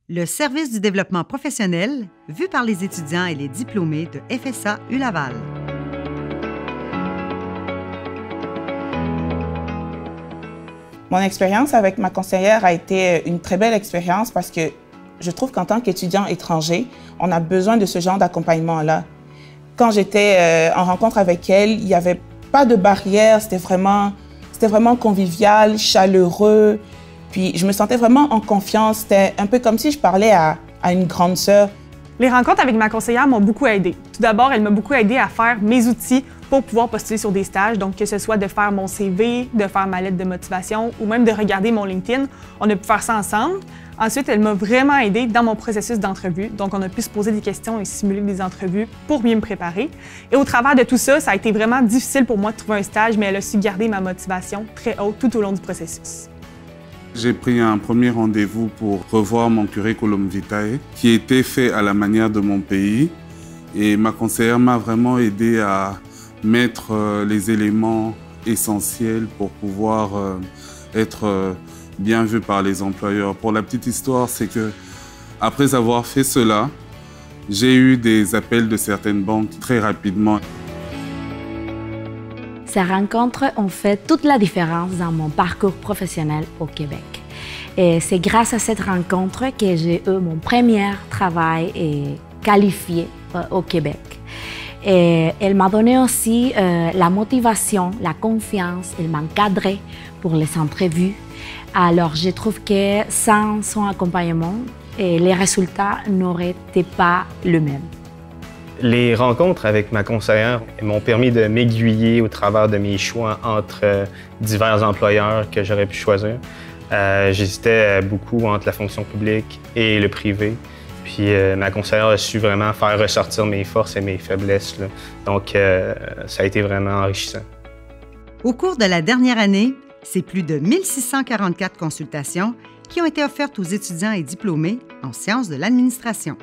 Le service du développement professionnel, vu par les étudiants et les diplômés de FSA ULaval. Mon expérience avec ma conseillère a été une très belle expérience parce que je trouve qu'en tant qu'étudiant étranger, on a besoin de ce genre d'accompagnement-là. Quand j'étais en rencontre avec elle, il n'y avait pas de barrière, c'était vraiment convivial, chaleureux. Puis je me sentais vraiment en confiance. C'était un peu comme si je parlais à une grande sœur. Les rencontres avec ma conseillère m'ont beaucoup aidée. Tout d'abord, elle m'a beaucoup aidée à faire mes outils pour pouvoir postuler sur des stages. Donc, que ce soit de faire mon CV, de faire ma lettre de motivation ou même de regarder mon LinkedIn, on a pu faire ça ensemble. Ensuite, elle m'a vraiment aidée dans mon processus d'entrevue. Donc, on a pu se poser des questions et simuler des entrevues pour mieux me préparer. Et au travers de tout ça, ça a été vraiment difficile pour moi de trouver un stage, mais elle a su garder ma motivation très haute tout au long du processus. J'ai pris un premier rendez-vous pour revoir mon curriculum vitae qui était fait à la manière de mon pays. Et ma conseillère m'a vraiment aidé à mettre les éléments essentiels pour pouvoir être bien vu par les employeurs. Pour la petite histoire, c'est que après avoir fait cela, j'ai eu des appels de certaines banques très rapidement. Ces rencontres ont fait toute la différence dans mon parcours professionnel au Québec. Et c'est grâce à cette rencontre que j'ai eu mon premier travail qualifié au Québec. Et elle m'a donné aussi la motivation, la confiance, elle m'a encadré pour les entrevues. Alors je trouve que sans son accompagnement, les résultats n'auraient été pas les mêmes. Les rencontres avec ma conseillère m'ont permis de m'aiguiller au travers de mes choix entre divers employeurs que j'aurais pu choisir. J'hésitais beaucoup entre la fonction publique et le privé. Puis ma conseillère a su vraiment faire ressortir mes forces et mes faiblesses, là. Donc ça a été vraiment enrichissant. Au cours de la dernière année, c'est plus de 1644 consultations qui ont été offertes aux étudiants et diplômés en sciences de l'administration.